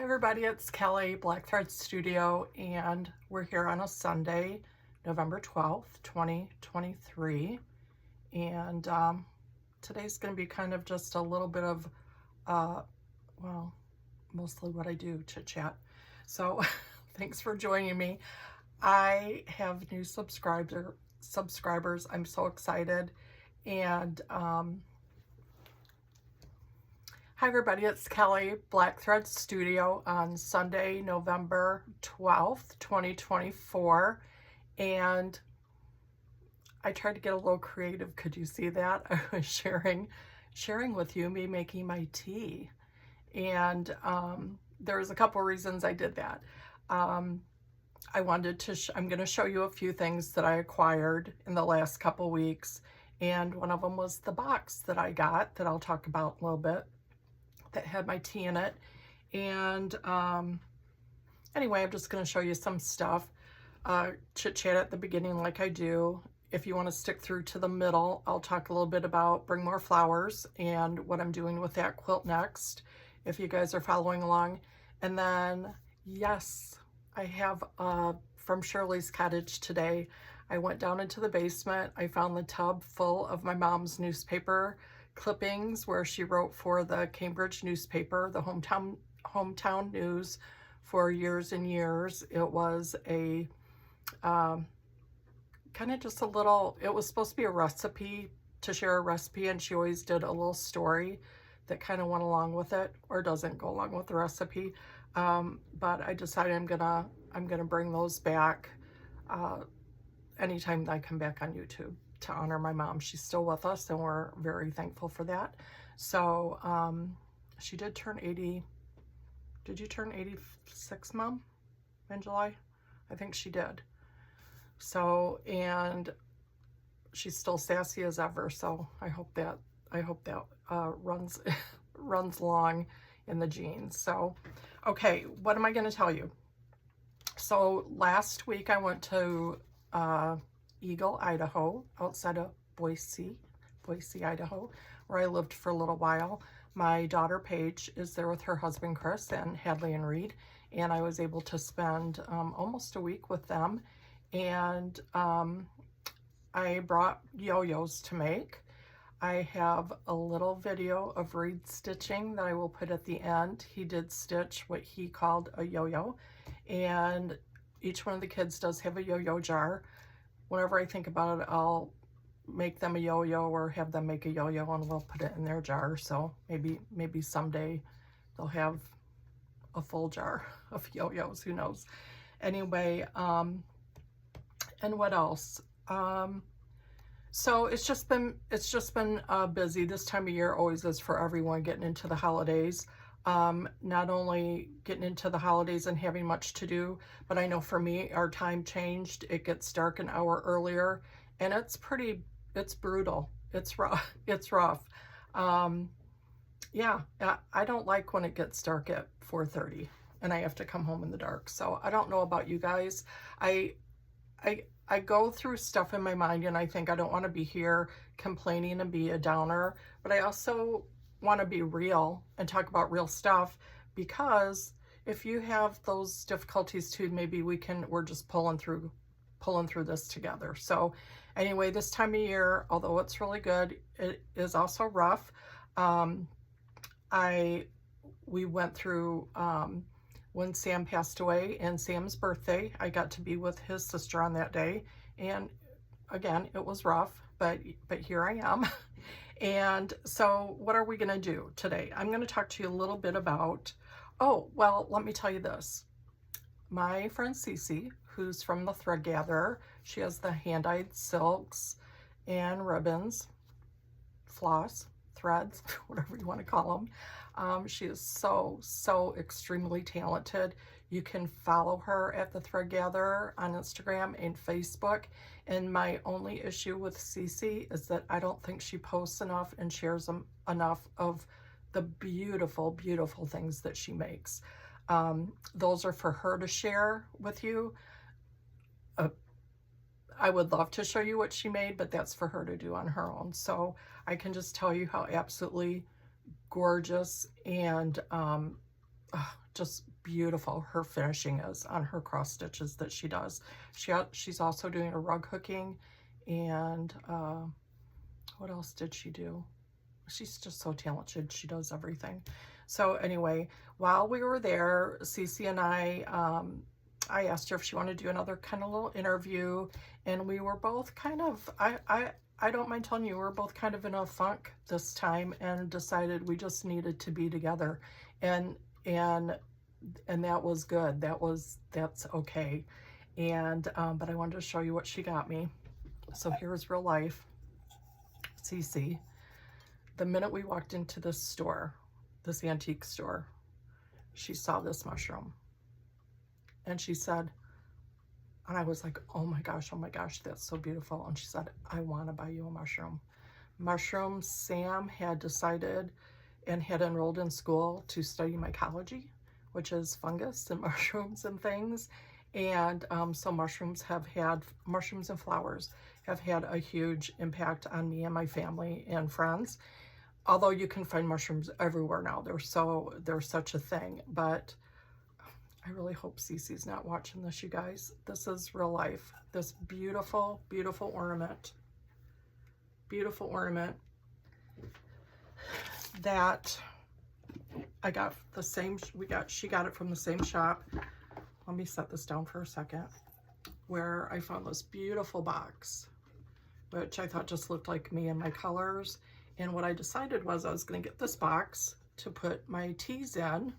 Hi everybody, it's Kelly, Black Thread Studio, and we're here on a Sunday, November 12th, 2023. And today's going to be kind of just a little bit of, well, mostly what I do, chit chat. So thanks for joining me. I have new subscribers. I'm so excited. And hi everybody, it's Kelly, Black Thread Studio on Sunday, November 12th, 2024. And I tried to get a little creative. Could you see that? I was sharing with you me making my tea. And there's a couple reasons I did that. I wanted to, I'm going to show you a few things that I acquired in the last couple weeks. And one of them was the box that I got that I'll talk about a little bit, that had my tea in it. And anyway, I'm just going to show you some stuff. Chit chat at the beginning like I do. If you want to stick through to the middle, I'll talk a little bit about Bring More Flowers and what I'm doing with that quilt next, if you guys are following along. And then, yes, I have from Shirley's Cottage today. I went down into the basement. I found the tub full of my mom's newspaper clippings where she wrote for the Cambridge newspaper, the hometown news, for years and years. It was a kind of just a little, it was supposed to be a recipe, to share a recipe, and she always did a little story that kind of went along with it, or doesn't go along with the recipe. But I decided I'm gonna bring those back anytime that I come back on YouTube to honor my mom. She's still with us, and we're very thankful for that. So she did turn 80. Did you turn 86, Mom, in July? I think she did. So, and she's still sassy as ever. So I hope that runs long in the genes. So, okay, what am I going to tell you? So last week I went to Eagle, Idaho, outside of Boise, Idaho, where I lived for a little while. My daughter Paige is there with her husband Chris and Hadley and Reed, and I was able to spend almost a week with them. And I brought yo-yos to make. I have a little video of Reed stitching that I will put at the end. He did stitch what he called a yo-yo, and each one of the kids does have a yo-yo jar. Whenever I think about it, I'll make them a yo-yo or have them make a yo-yo, and we'll put it in their jar. So maybe someday they'll have a full jar of yo-yos, who knows. Anyway, and what else? So it's just been busy. This time of year always is for everyone, getting into the holidays. Not only getting into the holidays and having much to do, but I know for me, our time changed. It gets dark an hour earlier, and it's brutal. It's rough. It's rough. Yeah, I don't like when it gets dark at 4:30 and I have to come home in the dark. So I don't know about you guys. I go through stuff in my mind, and I think I don't want to be here complaining and be a downer, but I also want to be real and talk about real stuff, because if you have those difficulties too, maybe we're just pulling through this together. So anyway, this time of year, although it's really good, it is also rough. We went through when Sam passed away and Sam's birthday. I got to be with his sister on that day, and again, it was rough, but here I am. And so what are we going to do today? I'm going to talk to you a little bit about, oh, well, let me tell you this. My friend Cece, who's from the Thread Gatherer, she has the hand-dyed silks and ribbons, floss, threads, whatever you want to call them. She is so extremely talented. You can follow her at the Thread Gatherer on Instagram and Facebook. And my only issue with Cece is that I don't think she posts enough and shares enough of the beautiful, beautiful things that she makes. Those are for her to share with you. I would love to show you what she made, but that's for her to do on her own. So I can just tell you how absolutely gorgeous and just beautiful. Her finishing is on her cross stitches that she does. She's also doing a rug hooking, and what else did she do? She's just so talented. She does everything. So anyway, while we were there, Cece and I asked her if she wanted to do another kind of little interview, and we were both kind of, I don't mind telling you, we were both kind of in a funk this time, and decided we just needed to be together, and that was good. That's okay. And but I wanted to show you what she got me. So here's real life Cece. The minute we walked into this store, this antique store, she saw this mushroom, and she said, and I was like, oh my gosh, that's so beautiful. And she said, I want to buy you a mushroom. Mushrooms, Sam had decided and had enrolled in school to study mycology, which is fungus and mushrooms and things. And so mushrooms and flowers have had a huge impact on me and my family and friends. Although you can find mushrooms everywhere now. They're such a thing. But I really hope Cece's not watching this, you guys. This is real life. This beautiful, beautiful ornament. Beautiful ornament that I got the same, she got it from the same shop. Let me set this down for a second. Where I found this beautiful box, which I thought just looked like me and my colors. And what I decided was I was going to get this box to put my teas in.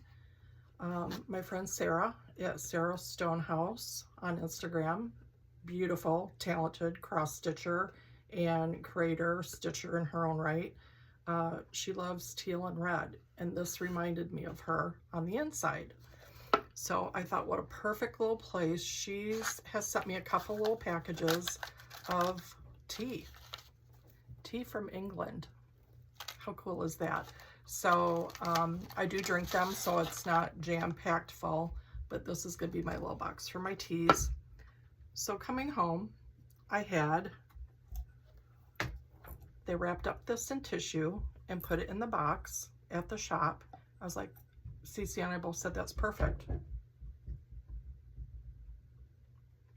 My friend Sarah at Sarah Stonehouse on Instagram, beautiful, talented cross stitcher and creator, stitcher in her own right. She loves teal and red, and this reminded me of her on the inside. So I thought, what a perfect little place. She has sent me a couple little packages of tea from England. How cool is that? So I do drink them, so it's not jam-packed full, but this is going to be my little box for my teas. So coming home, they wrapped up this in tissue and put it in the box at the shop. I was like, Cece and I both said, that's perfect.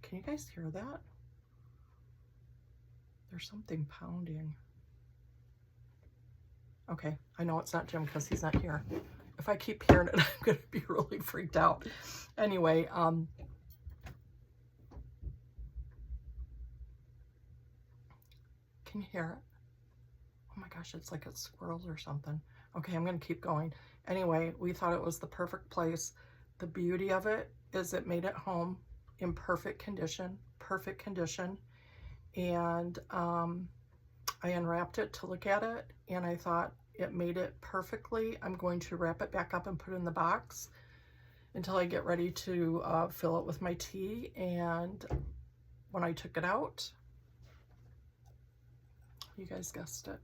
Can you guys hear that? There's something pounding. Okay, I know it's not Jim because he's not here. If I keep hearing it, I'm going to be really freaked out. Anyway, can you hear it? Oh my gosh, it's like it's squirrels or something. Okay, I'm going to keep going. Anyway, we thought it was the perfect place. The beauty of it is it made it home in perfect condition. And I unwrapped it to look at it, and I thought it made it perfectly. I'm going to wrap it back up and put it in the box until I get ready to fill it with my tea. And when I took it out, you guys guessed it.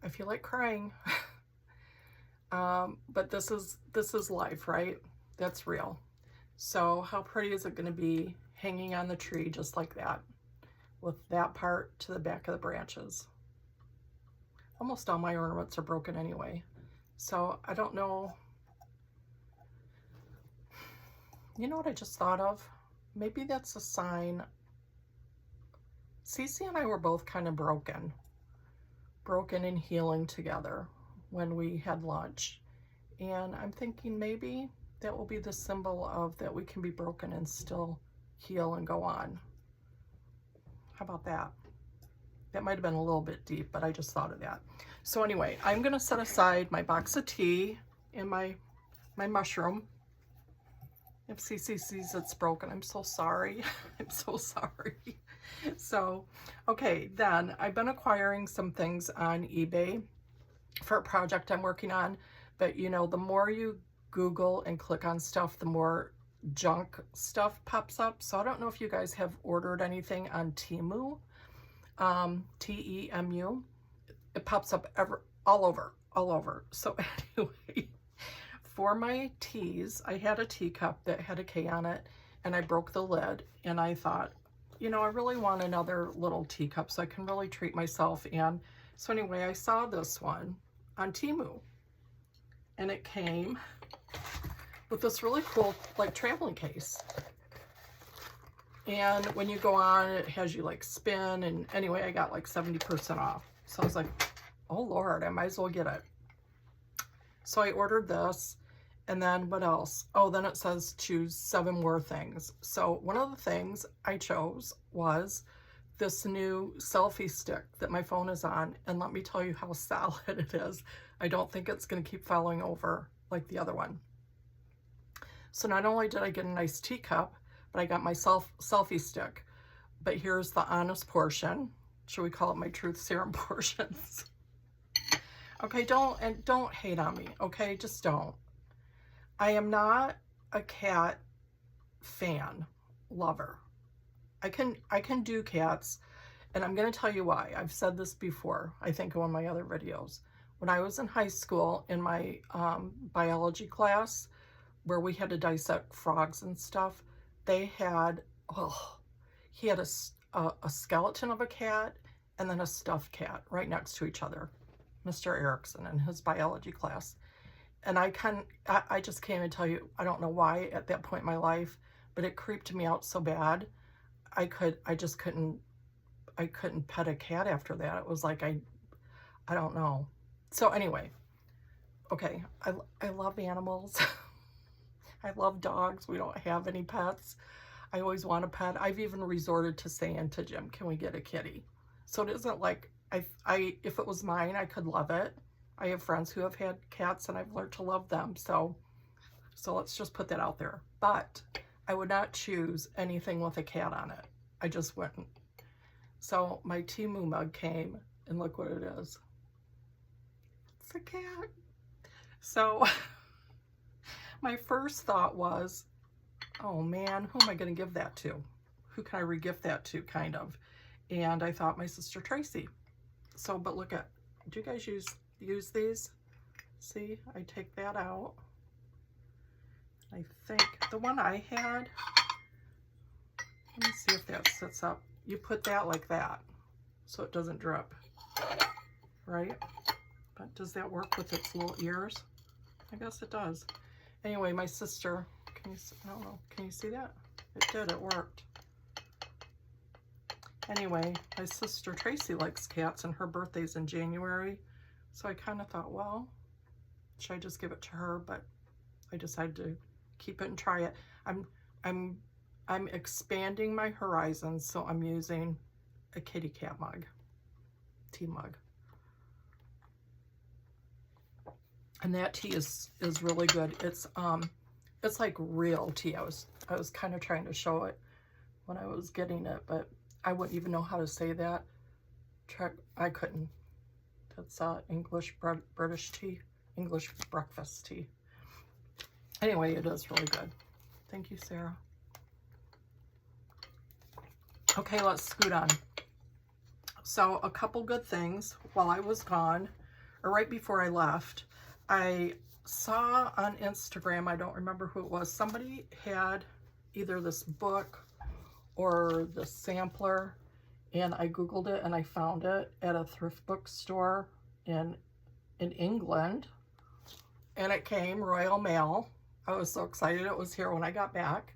I feel like crying. But this is life, right? That's real. So how pretty is it going to be hanging on the tree just like that, with that part to the back of the branches? Almost all my ornaments are broken anyway, so I don't know. You know what I just thought of? Maybe that's a sign. Cece and I were both kind of broken and healing together when we had lunch, and I'm thinking maybe that will be the symbol of that we can be broken and still heal and go on. How about that? That might have been a little bit deep, but I just thought of that. So anyway, I'm gonna set aside my box of tea and my mushroom. If Cece sees it's broken, I'm so sorry. I'm so sorry. So, okay, then I've been acquiring some things on eBay for a project I'm working on, but you know, the more you Google and click on stuff, the more junk stuff pops up. So I don't know if you guys have ordered anything on Temu, T-E-M-U. It pops up all over. So anyway, for my teas, I had a teacup that had a K on it, and I broke the lid, and I thought, you know, I really want another little teacup so I can really treat myself and So anyway, I saw this one on Temu, and it came with this really cool like traveling case. And when you go on, it has you like spin, and anyway, I got like 70% off. So I was like, oh Lord, I might as well get it. So I ordered this, and then what else? Oh, then it says choose 7 more things. So one of the things I chose was this new selfie stick that my phone is on, and let me tell you how solid it is. I don't think it's going to keep falling over like the other one. So not only did I get a nice teacup, but I got my selfie stick. But here's the honest portion. Should we call it my truth serum portions? Okay, don't hate on me, okay? Just don't. I am not a cat fan, lover. I can do cats, and I'm going to tell you why. I've said this before, I think in one of my other videos. When I was in high school, in my biology class, where we had to dissect frogs and stuff, they had, he had a skeleton of a cat and then a stuffed cat right next to each other, Mr. Erickson in his biology class. And I just can't even tell you, I don't know why at that point in my life, but it creeped me out so bad. I couldn't pet a cat after that. It was like, I don't know. So anyway, okay, I love animals. I love dogs. We don't have any pets. I always want a pet. I've even resorted to saying to Jim, can we get a kitty? So it isn't like, if it was mine, I could love it. I have friends who have had cats, and I've learned to love them. So let's just put that out there. But I would not choose anything with a cat on it. I just wouldn't. So my Temu mug came, and look what it is. It's a cat. So my first thought was, oh man, who am I going to give that to? Who can I re-gift that to, kind of? And I thought my sister Tracy. So, but look at, do you guys use these? See, I take that out. I think the one I had, let me see if that sits up. You put that like that, so it doesn't drip, right? But does that work with its little ears? I guess it does. Anyway, my sister, can you, I don't know, can you see that? It did, it worked. Anyway, my sister Tracy likes cats, and her birthday's in January. So I kind of thought, well, should I just give it to her? But I decided to keep it and try it. I'm expanding my horizons, so I'm using a kitty cat mug, tea mug. And that tea is really good. It's like real tea. I was kind of trying to show it when I was getting it, but I wouldn't even know how to say that. I couldn't. That's English British tea, English breakfast tea. Anyway, it is really good. Thank you, Sarah. Okay, let's scoot on. So a couple good things while I was gone, or right before I left, I saw on Instagram, I don't remember who it was, somebody had either this book or the sampler, and I Googled it and I found it at a thrift bookstore in England, and it came Royal Mail. I was so excited it was here when I got back.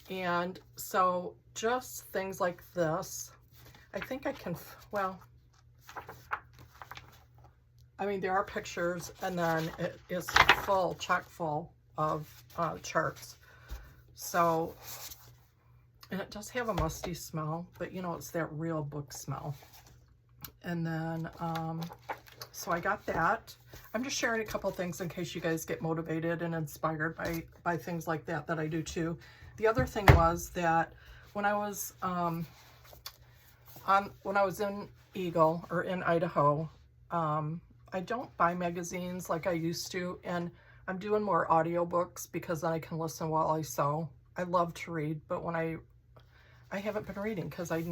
And so just things like this, I think I can, well, I mean, there are pictures, and then it is full, chock full of charts. So, and it does have a musty smell, but you know, it's that real book smell. And then, so I got that. I'm just sharing a couple things in case you guys get motivated and inspired by things like that I do too. The other thing was that when I was in Eagle, or in Idaho, I don't buy magazines like I used to, and I'm doing more audiobooks because then I can listen while I sew. I love to read, but when I haven't been reading because I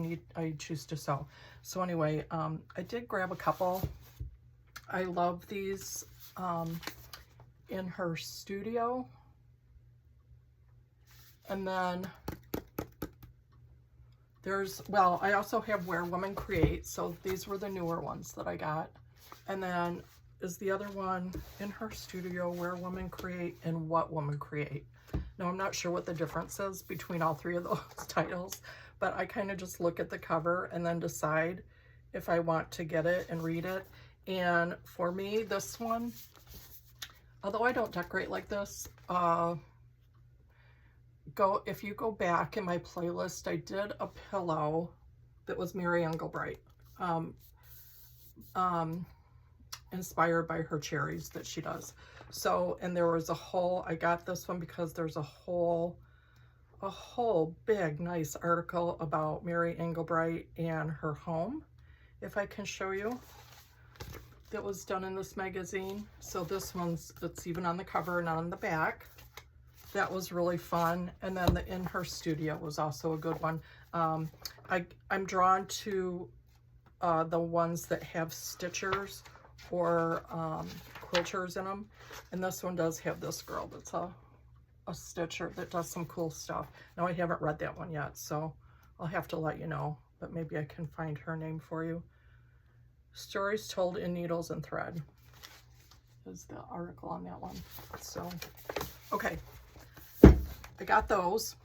choose to sew. So anyway, I did grab a couple. I love these in her studio. And then Well, I also have Where Women Create. So these were the newer ones that I got. And then is the other one In Her Studio, Where Women Create and What Women Create. Now, I'm not sure what the difference is between all three of those titles, but I kind of just look at the cover and then decide if I want to get it and read it. And for me, this one, although I don't decorate like this, if you go back in my playlist, I did a pillow that was Mary Engelbreit, inspired by her cherries that she does. So, and there was a whole, I got this one because there's a whole big nice article about Mary Engelbreit and her home, if I can show you, that was done in this magazine. So this one's, it's even on the cover and on the back. That was really fun. And then the In Her Studio was also a good one. I'm drawn to the ones that have stitchers or quilters in them. And this one does have this girl that's a stitcher that does some cool stuff. Now, I haven't read that one yet, so I'll have to let you know, but maybe I can find her name for you. Stories Told in Needles and Thread is the article on that one. So, okay. I got those.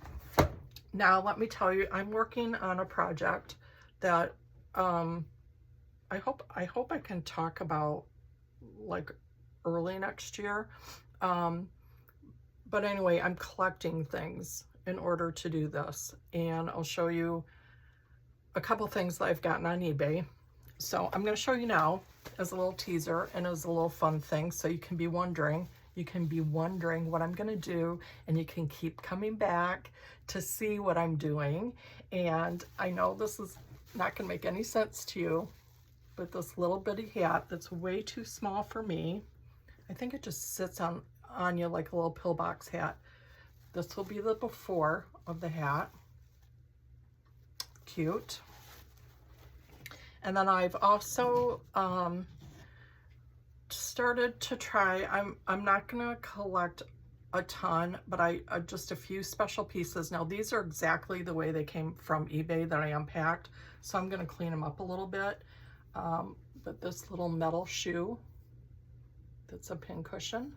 Now let me tell you, I'm working on a project that I hope I can talk about like early next year. But anyway, I'm collecting things in order to do this, and I'll show you a couple things that I've gotten on eBay. So I'm going to show you now as a little teaser and as a little fun thing, so you can be wondering. You can be wondering what I'm going to do, and you can keep coming back to see what I'm doing. And I know this is not going to make any sense to you, but this little bitty hat that's way too small for me, I think it just sits on you like a little pillbox hat. This will be the before of the hat. Cute. And then I've also started to try, I'm not gonna collect a ton, but I just a few special pieces. Now these are exactly the way they came from eBay that I unpacked, so I'm gonna clean them up a little bit. But this little metal shoe, that's a pin cushion.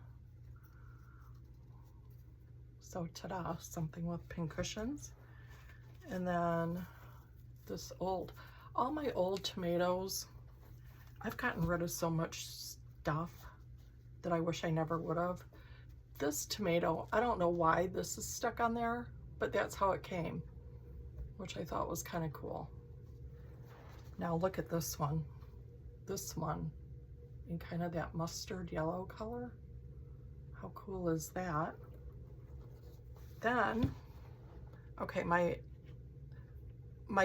So ta-da, something with pin cushions. And then this all my old tomatoes, I've gotten rid of so much stuff that I wish I never would have. This tomato, I don't know why this is stuck on there, but that's how it came, which I thought was kind of cool. Now look at this one in kind of that mustard yellow color. How cool is that? Then, okay, my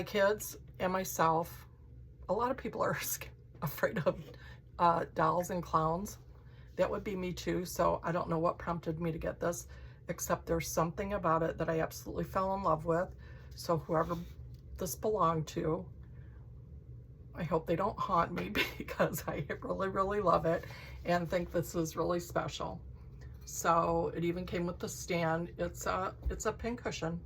kids and myself, a lot of people are afraid of dolls and clowns. That would be me too, so I don't know what prompted me to get this, except there's something about it that I absolutely fell in love with. So whoever this belonged to, I hope they don't haunt me, because I really, really love it and think this is really special. So it even came with the stand. It's a pin cushion.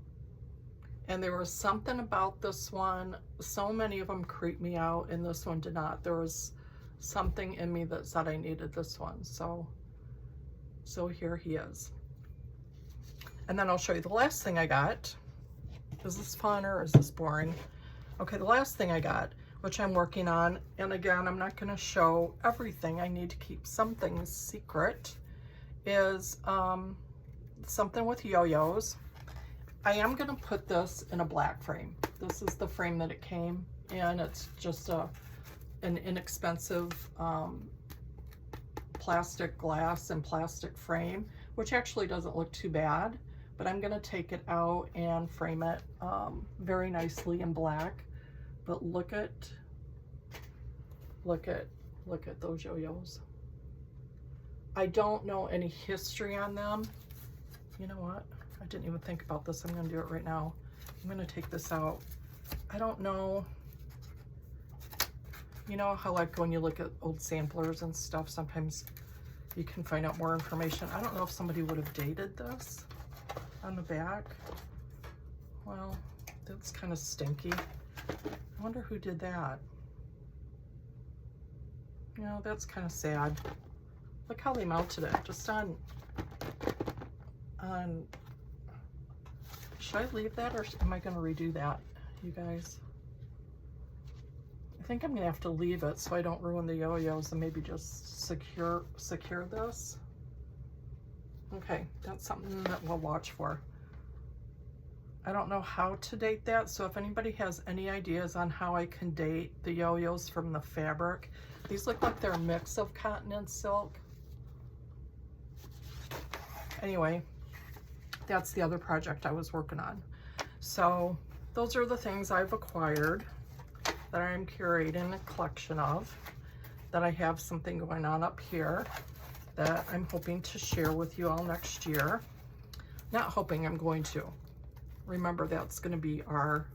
And there was something about this one, so many of them creeped me out, and this one did not. There was something in me that said I needed this one. So here he is. And then I'll show you the last thing I got. Is this fun or is this boring? Okay, the last thing I got, which I'm working on, and again, I'm not gonna show everything. I need to keep some things secret, is something with yo-yos. I am gonna put this in a black frame. This is the frame that it came in. It's just an inexpensive plastic glass and plastic frame, which actually doesn't look too bad, but I'm gonna take it out and frame it very nicely in black. But look at those yo-yos. I don't know any history on them. You know what? I didn't even think about this. I'm gonna do it right now. I'm gonna take this out. I don't know. You know how like when you look at old samplers and stuff, sometimes you can find out more information. I don't know if somebody would have dated this on the back. Well, That's kind of stinky. I wonder who did that. You know, that's kind of sad. Look how they melted it, just on, should I leave that or am I gonna redo that, you guys? I think I'm gonna have to leave it so I don't ruin the yo-yos and maybe just secure this. Okay, that's something that we'll watch for. I don't know how to date that, so if anybody has any ideas on how I can date the yo-yos from the fabric. These look like they're a mix of cotton and silk. Anyway, that's the other project I was working on. So those are the things I've acquired that I'm curating a collection of, that I have something going on up here that I'm hoping to share with you all next year. Not hoping, I'm going to. Remember, that's going to be our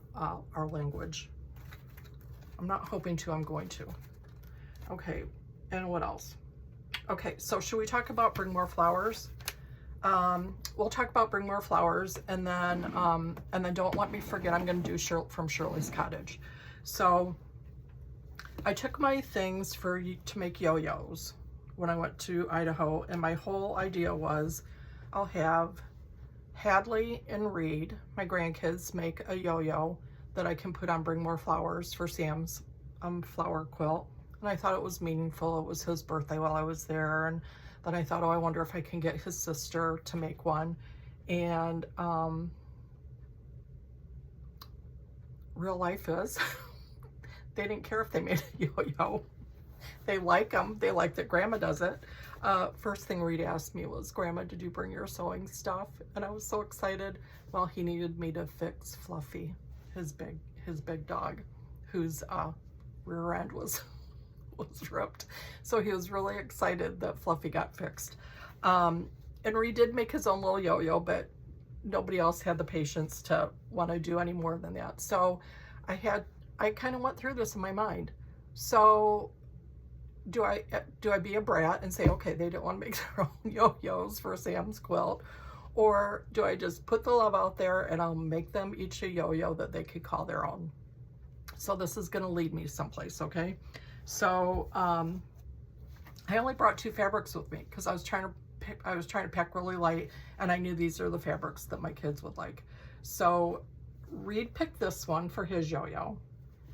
language. I'm not hoping to, I'm going to. Okay, and what else? Okay, so should we talk about Bring More Flowers? We'll talk about Bring More Flowers, and then don't let me forget, I'm going to do from Shirley's Cottage. So I took my things to make yo-yos when I went to Idaho, and my whole idea was I'll have Hadley and Reed, my grandkids, make a yo-yo that I can put on Bring More Flowers for Sam's flower quilt. And I thought it was meaningful. It was his birthday while I was there, and then I thought, oh, I wonder if I can get his sister to make one. And real life is they didn't care if they made a yo-yo. They like them. They like that Grandma does it. First thing Reed asked me was, Grandma, did you bring your sewing stuff? And I was so excited. Well, he needed me to fix Fluffy, his big dog, whose rear end was ripped. So he was really excited that Fluffy got fixed. And Reed did make his own little yo-yo, but nobody else had the patience to want to do any more than that. So I kind of went through this in my mind. So do I be a brat and say, okay, they didn't want to make their own yo-yos for Sam's quilt? Or do I just put the love out there and I'll make them each a yo-yo that they could call their own? So this is going to lead me someplace, okay? So I only brought 2 fabrics with me because I was trying to pack really light, and I knew these are the fabrics that my kids would like. So Reed picked this one for his yo-yo.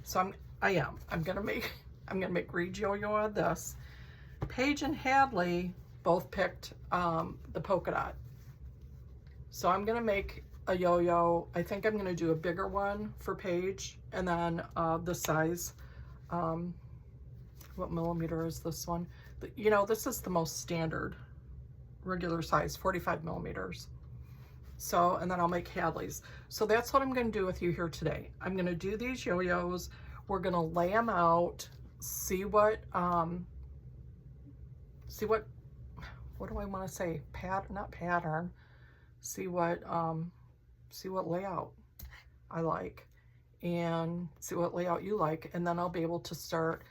So I'm gonna make Reed yo-yo out of this. Paige and Hadley both picked the polka dot. So I'm gonna make a yo-yo. I think I'm gonna do a bigger one for Paige, and then the size. What millimeter is this one? You know, this is the most standard, regular size, 45 millimeters. So, and then I'll make Hadley's. So that's what I'm going to do with you here today. I'm going to do these yo-yos. We're going to lay them out, see what do I want to say? Not pattern. See what layout I like, and see what layout you like, and then I'll be able to start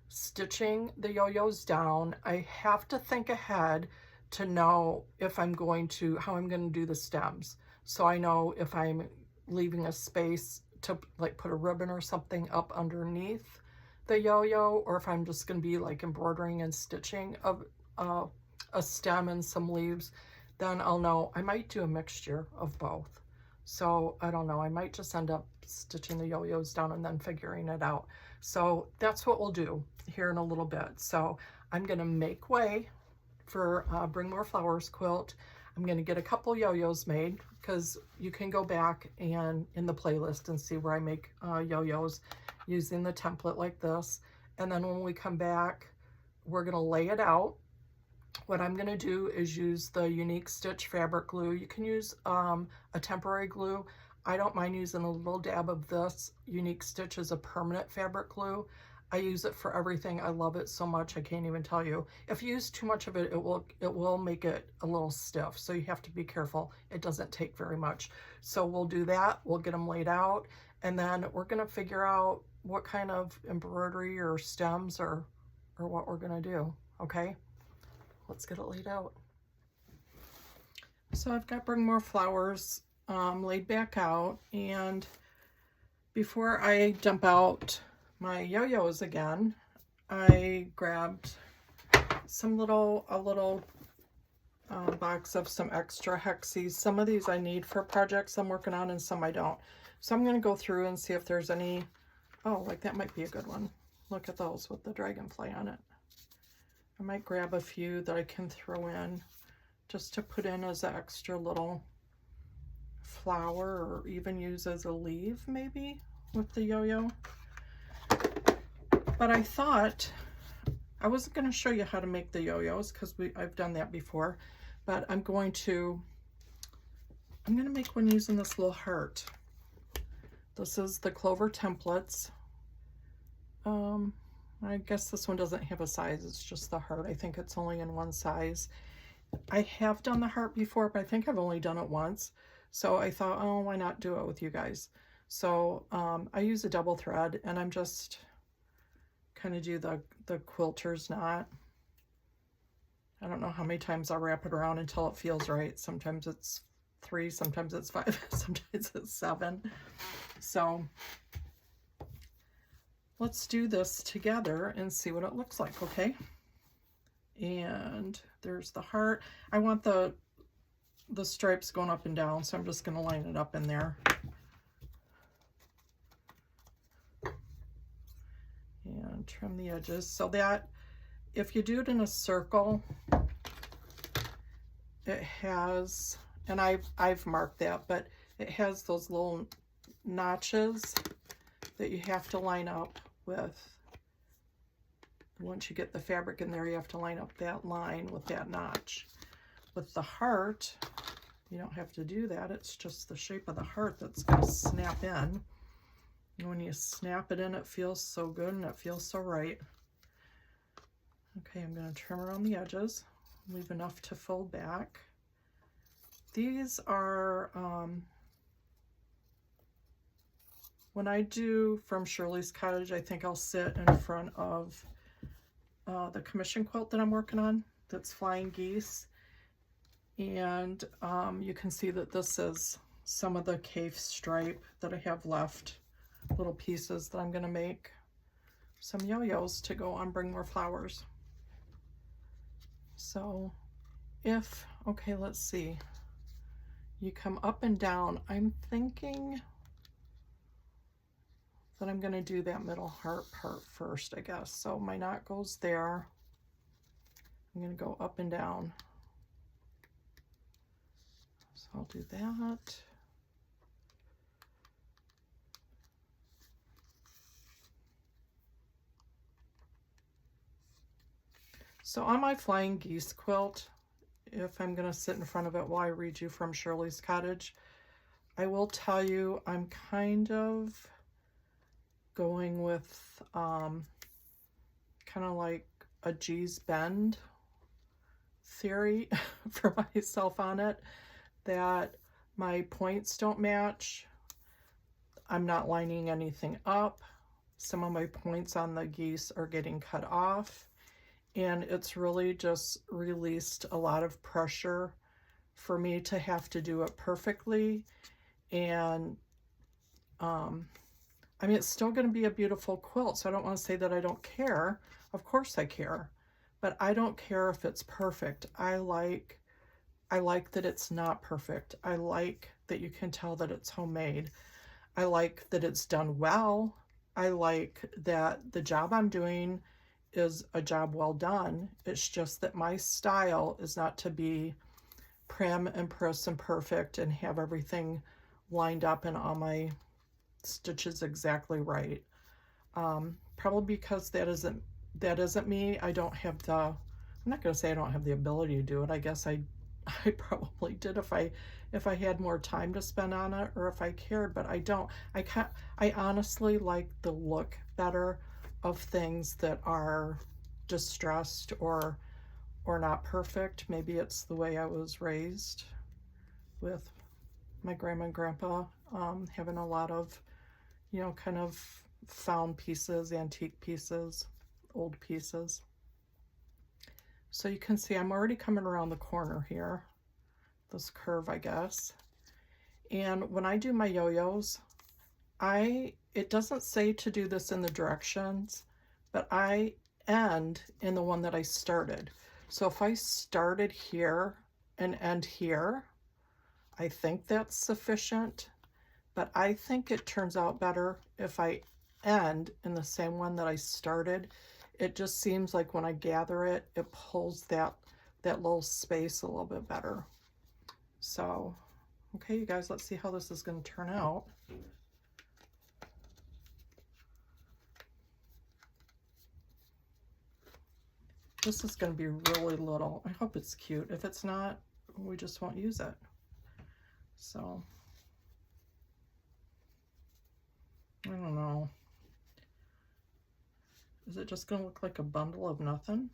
stitching the yo-yos down. I have to think ahead to know if how I'm going to do the stems. So I know if I'm leaving a space to like put a ribbon or something up underneath the yo-yo, or if I'm just going to be like embroidering and stitching of a stem and some leaves. Then I'll know. I might do a mixture of both. So I don't know, I might just end up stitching the yo-yos down and then figuring it out. So that's what we'll do here in a little bit. So I'm gonna make way for Bring More Flowers quilt. I'm gonna get a couple yo-yos made, because you can go back and in the playlist and see where I make yo-yos using the template like this. And then when we come back, we're gonna lay it out. What I'm going to do is use the Unique Stitch fabric glue. You can use a temporary glue. I don't mind using a little dab of this. Unique Stitch is a permanent fabric glue. I use it for everything. I love it so much, I can't even tell you. If you use too much of it, it will make it a little stiff. So you have to be careful. It doesn't take very much. So we'll do that. We'll get them laid out, and then we're going to figure out what kind of embroidery or stems or what we're going to do. Okay. Let's get it laid out. So I've got Bring More Flowers laid back out, and Before I dump out my yo-yos again, I grabbed a little box of some extra hexes. Some of these I need for projects I'm working on and some I don't. So I'm going to go through and see if there's any, oh, like that might be a good one. Look at those with the dragonfly on it. I might grab a few that I can throw in just to put in as an extra little flower, or even use as a leaf maybe with the yo-yo. But I thought I wasn't going to show you how to make the yo-yos because I've done that before, but I'm going to make one using this little heart. This is the Clover Templates. I guess this one doesn't have a size, it's just the heart. I think it's only in one size. I have done the heart before, but I think I've only done it once. So I thought, oh, why not do it with you guys? So I use a double thread, and I'm just kind of do the quilter's knot. I don't know how many times I'll wrap it around until it feels right. Sometimes it's 3, sometimes it's 5, sometimes it's 7. So let's do this together and see what it looks like, okay? And there's the heart. I want the stripes going up and down, so I'm just going to line it up in there. And trim the edges so that if you do it in a circle, it has, and I've marked that, but it has those little notches that you have to line up with. Once you get the fabric in there, you have to line up that line with that notch. With the heart, you don't have to do that. It's just the shape of the heart that's going to snap in. And when you snap it in, it feels so good and it feels so right. Okay, I'm going to trim around the edges, leave enough to fold back. These are, when I do from Shirley's Cottage, I think I'll sit in front of the commission quilt that I'm working on, that's Flying Geese. And you can see that this is some of the cave stripe that I have left, little pieces that I'm going to make some yo-yos to go on Bring More Flowers. So okay, let's see. You come up and down. I'm thinking that I'm going to do that middle heart part first, I guess. So my knot goes there. I'm going to go up and down. So I'll do that. So on my Flying Geese quilt, if I'm going to sit in front of it while I read you from Shirley's Cottage, I will tell you I'm kind of going with kind of like a G's bend theory for myself on it, that my points don't match. I'm not lining anything up. Some of my points on the geese are getting cut off, and it's really just released a lot of pressure for me to have to do it perfectly. And I mean, it's still going to be a beautiful quilt, so I don't want to say that I don't care. Of course I care, but I don't care if it's perfect. I like that it's not perfect. I like that you can tell that it's homemade. I like that it's done well. I like that the job I'm doing is a job well done. It's just that my style is not to be prim and prim and perfect and have everything lined up and all my stitches exactly right. Probably because that isn't me. I don't have the, I'm not going to say I don't have the ability to do it. I guess I probably did if I had more time to spend on it, or if I cared, but I don't. I honestly like the look better of things that are distressed or not perfect. Maybe it's the way I was raised with my grandma and grandpa, having a lot of, you know, kind of found pieces, antique pieces, old pieces. So you can see I'm already coming around the corner here, this curve, I guess. And when I do my yo-yos, I it doesn't say to do this in the directions, but I end in the one that I started. So if I started here and end here, I think that's sufficient, but I think it turns out better if I end in the same one that I started. It just seems like when I gather it, it pulls that little space a little bit better. So, okay, you guys, let's see how this is going to turn out. This is going to be really little. I hope it's cute. If it's not, we just won't use it. So, I don't know. Is it just going to look like a bundle of nothing?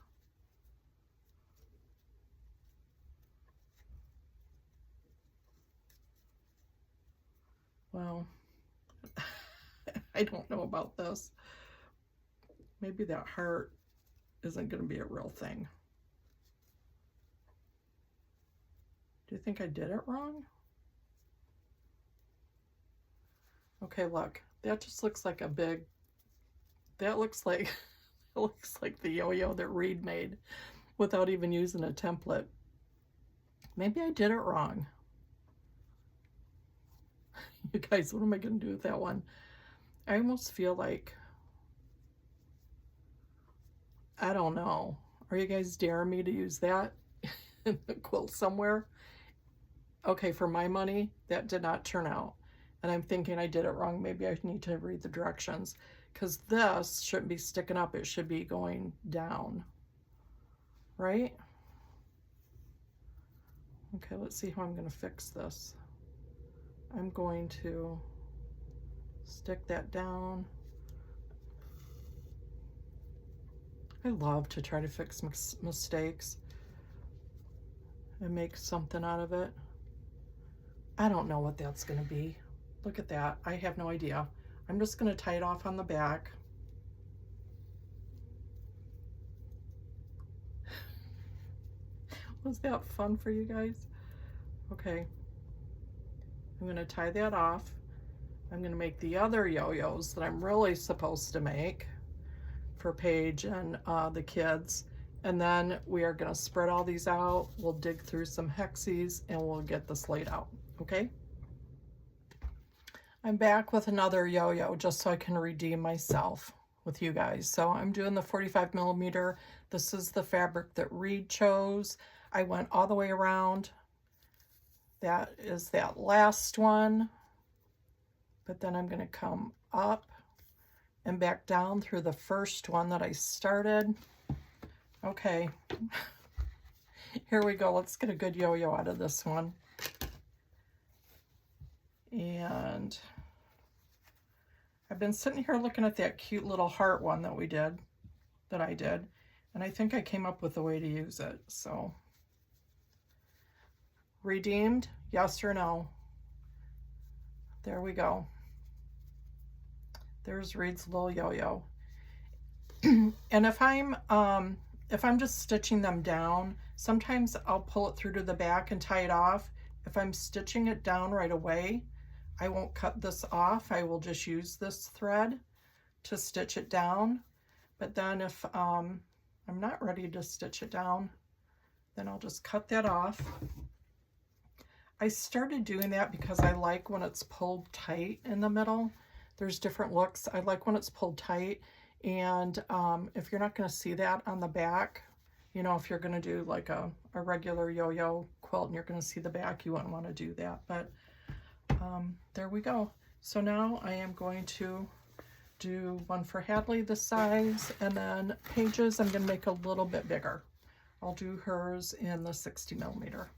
Well, I don't know about this. Maybe that heart isn't going to be a real thing. Do you think I did it wrong? Okay, look, that just looks like a big, that looks like, it looks like the yo-yo that Reed made without even using a template. Maybe I did it wrong. You guys, what am I going to do with that one? I almost feel like, I don't know. Are you guys daring me to use that in the quilt somewhere? Okay, for my money, that did not turn out. And I'm thinking I did it wrong. Maybe I need to read the directions, because this shouldn't be sticking up. It should be going down, right? Okay, let's see how I'm going to fix this. I'm going to stick that down. I love to try to fix mistakes and make something out of it. I don't know what that's going to be. Look at that. I have no idea. I'm just going to tie it off on the back. Was that fun for you guys? Okay. I'm going to tie that off. I'm going to make the other yo-yos that I'm really supposed to make for Paige and the kids. And then we are going to spread all these out. We'll dig through some hexies and we'll get this laid out. Okay? I'm back with another yo-yo just so I can redeem myself with you guys. So I'm doing the 45 millimeter. This is the fabric that Reed chose. I went all the way around. That is that last one. But then I'm going to come up and back down through the first one that I started. Okay. Here we go. Let's get a good yo-yo out of this one. And I've been sitting here looking at that cute little heart one that I did, and I think I came up with a way to use it. So, redeemed, yes or no? There we go. There's Reed's little yo-yo. And if I'm just stitching them down, sometimes I'll pull it through to the back and tie it off. If I'm stitching it down right away, I won't cut this off. I will just use this thread to stitch it down. But then if I'm not ready to stitch it down, then I'll just cut that off. I started doing that because I like when it's pulled tight in the middle. There's different looks. I like when it's pulled tight. And if you're not going to see that on the back, you know, if you're going to do like a regular yo-yo quilt and you're going to see the back, you wouldn't want to do that. But there we go. So now I am going to do one for Hadley this size, and then Paige's I'm going to make a little bit bigger. I'll do hers in the 60 millimeter.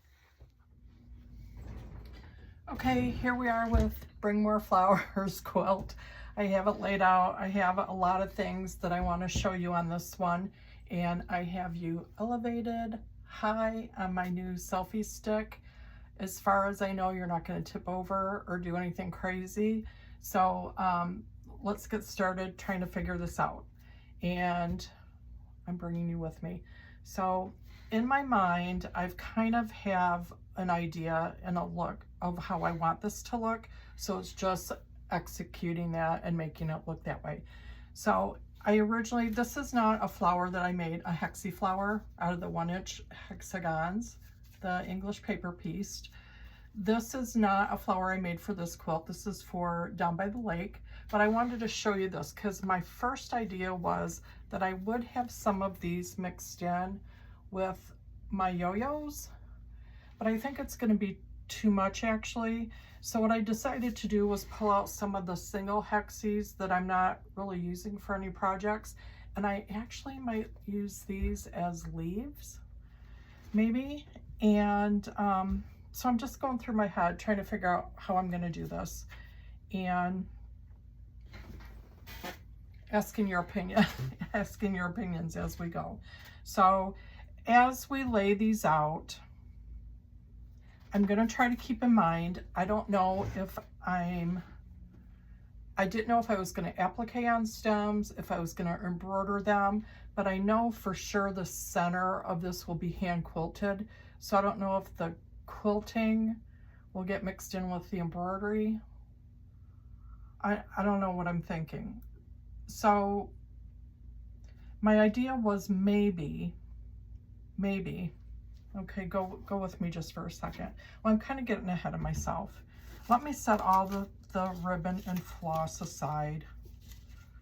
Okay, here we are with Bring More Flowers quilt. I have it laid out. I have a lot of things that I want to show you on this one, and I have you elevated high on my new selfie stick. As far as I know, you're not going to tip over or do anything crazy. So let's get started trying to figure this out. And I'm bringing you with me. So in my mind, I've kind of have an idea and a look of how I want this to look. So it's just executing that and making it look that way. So I originally, this is not a flower that I made, a hexie flower out of the 1-inch hexagons, the English paper pieced. This is not a flower I made for this quilt. This is for down by the lake, but I wanted to show you this because my first idea was that I would have some of these mixed in with my yo-yos, but I think it's going to be too much actually. So what I decided to do was pull out some of the single hexies that I'm not really using for any projects, and I actually might use these as leaves maybe. And so I'm just going through my head trying to figure out how I'm going to do this and asking your opinion, asking your opinions as we go. So as we lay these out, I'm going to try to keep in mind, I don't know if I didn't know if I was going to applique on stems, if I was going to embroider them, but I know for sure the center of this will be hand quilted. So I don't know if the quilting will get mixed in with the embroidery. I don't know what I'm thinking. So my idea was maybe, okay, go with me just for a second. Well, I'm kind of getting ahead of myself. Let me set all the ribbon and floss aside.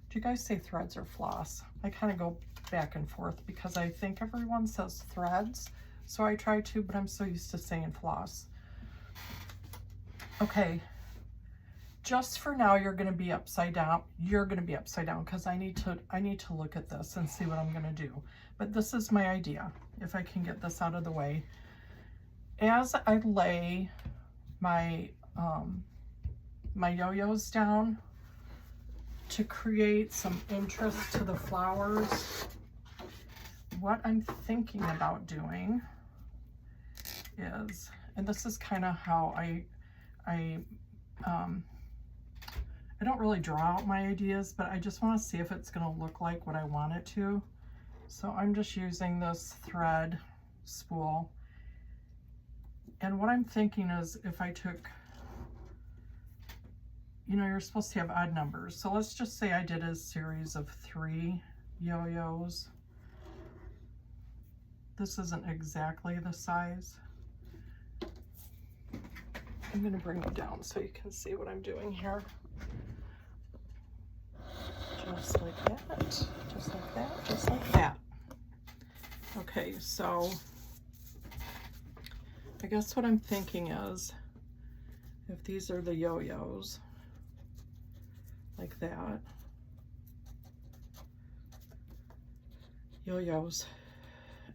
Do you guys say threads or floss? I kind of go back and forth because I think everyone says threads, so I try to, but I'm so used to saying floss. Okay, just for now, you're going to be upside down. You're going to be upside down because I need to look at this and see what I'm going to do. But this is my idea, if I can get this out of the way. As I lay my my yo-yos down to create some interest to the flowers, what I'm thinking about doing is, and this is kind of how I don't really draw out my ideas, but I just want to see if it's going to look like what I want it to. So I'm just using this thread spool. And what I'm thinking is if I took, you know, you're supposed to have odd numbers. So let's just say I did a series of 3 yo-yos. This isn't exactly the size. I'm going to bring it down so you can see what I'm doing here. Just like that, just like that, just like that. Okay, so I guess what I'm thinking is if these are the yo-yos, like that, yo-yos,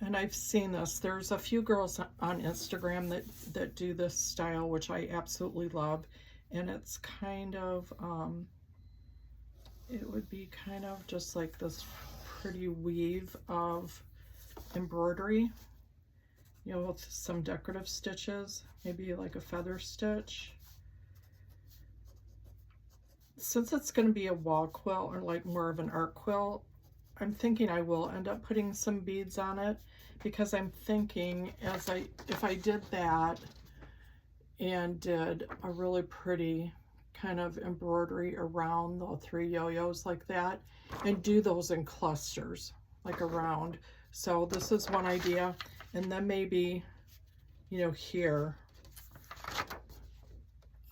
and I've seen this, there's a few girls on Instagram that do this style, which I absolutely love, and it's kind of it would be kind of just like this pretty weave of embroidery, you know, with some decorative stitches, maybe like a feather stitch. Since it's going to be a wall quilt or like more of an art quilt, I'm thinking I will end up putting some beads on it, because I'm thinking if I did that and did a really pretty kind of embroidery around the 3 yo-yos like that, and do those in clusters like around. So this is one idea, and then maybe, you know, here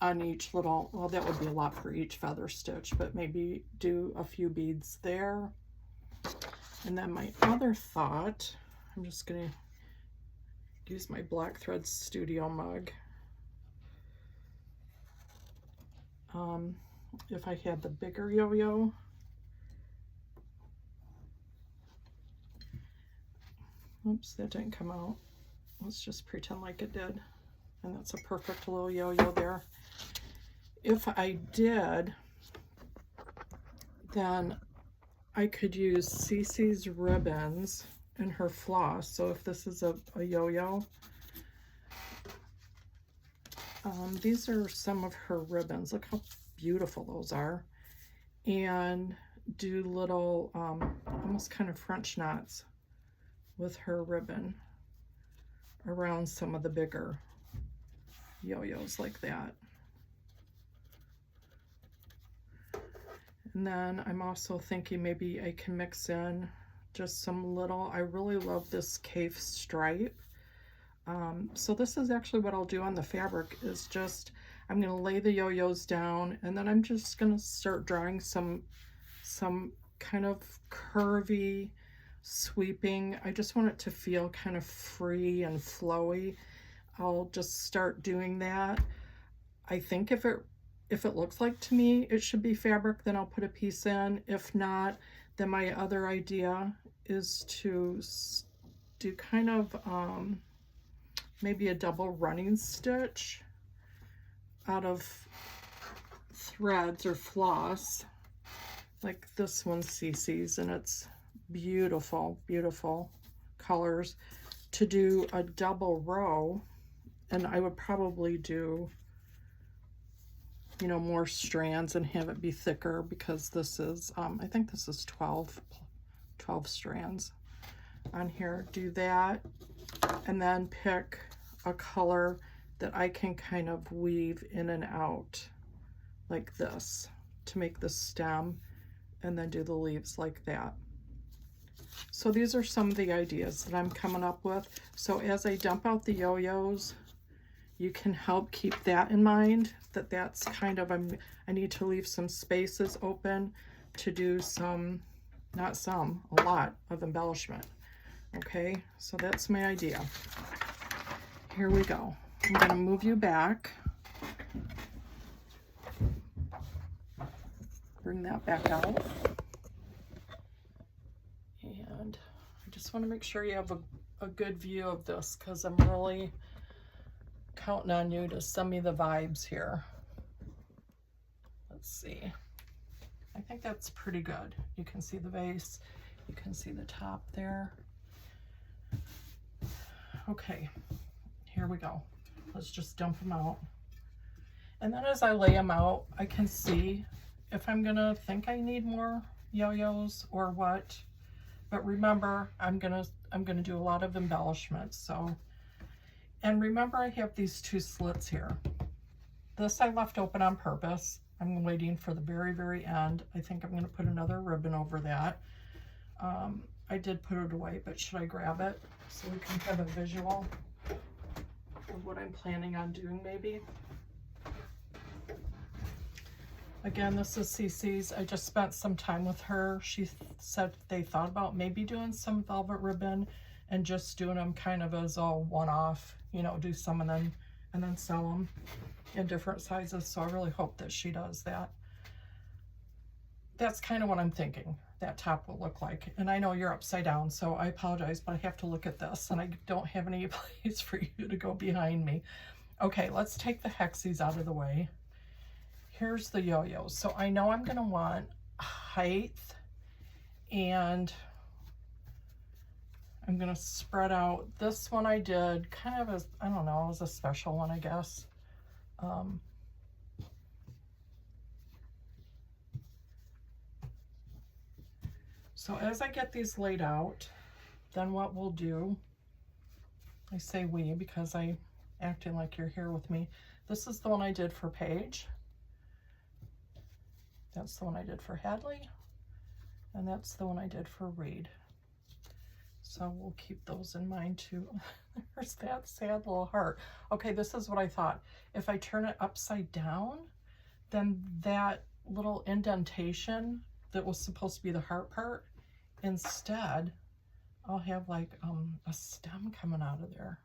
on each little, well, that would be a lot for each feather stitch, but maybe do a few beads there. And then my other thought, I'm just gonna use my Black Thread Studio mug. If I had the bigger yo-yo, oops, that didn't come out. Let's just pretend like it did. And that's a perfect little yo-yo there. If I did, then I could use Cece's ribbons and her floss. So if this is a yo-yo, these are some of her ribbons. Look how beautiful those are. And do little, almost kind of French knots with her ribbon around some of the bigger yo-yos like that. And then I'm also thinking maybe I can mix in just some little, I really love this cave stripe. So this is actually what I'll do on the fabric is just, I'm going to lay the yo-yos down, and then I'm just going to start drawing some kind of curvy sweeping. I just want it to feel kind of free and flowy. I'll just start doing that. I think if it looks like to me it should be fabric, then I'll put a piece in. If not, then my other idea is to do kind of maybe a double running stitch out of threads or floss, like this one, Cece's, and it's beautiful, beautiful colors, to do a double row. And I would probably do, you know, more strands and have it be thicker, because this is, I think this is 12 strands on here. Do that, and then pick a color that I can kind of weave in and out like this to make the stem, and then do the leaves like that. So these are some of the ideas that I'm coming up with. So as I dump out the yo-yos, you can help keep that in mind, that that's kind of, I need to leave some spaces open to do some, not some, a lot of embellishment. Okay, so that's my idea. Here we go. I'm going to move you back. Bring that back out. And I just want to make sure you have a good view of this, because I'm really counting on you to send me the vibes here. Let's see. I think that's pretty good. You can see the base. You can see the top there. Okay, here we go. Let's just dump them out. And then as I lay them out, I can see if I'm gonna think I need more yo-yos or what. But remember, I'm gonna do a lot of embellishments. So, and remember, I have these two slits here. This I left open on purpose. I'm waiting for the very, very end. I think I'm gonna put another ribbon over that. I did put it away, but should I grab it so we can have a visual of what I'm planning on doing maybe? Again, this is Cece's. I just spent some time with her. She said they thought about maybe doing some velvet ribbon and just doing them kind of as a one-off, you know, do some and then sell them in different sizes. So I really hope that she does that. That's kind of what I'm thinking that top will look like. And I know you're upside down, so I apologize, but I have to look at this and I don't have any place for you to go behind me. Okay, let's take the hexies out of the way. Here's the yo-yos. So I know I'm gonna want height, and I'm gonna spread out. This one I did kind of as, I don't know, it was a special one, I guess. So as I get these laid out, then what we'll do, I say we because I'm acting like you're here with me. This is the one I did for Paige. That's the one I did for Hadley. And that's the one I did for Reed. So we'll keep those in mind too. There's that sad little heart. Okay, this is what I thought. If I turn it upside down, then that little indentation that was supposed to be the heart part, instead, I'll have like a stem coming out of there.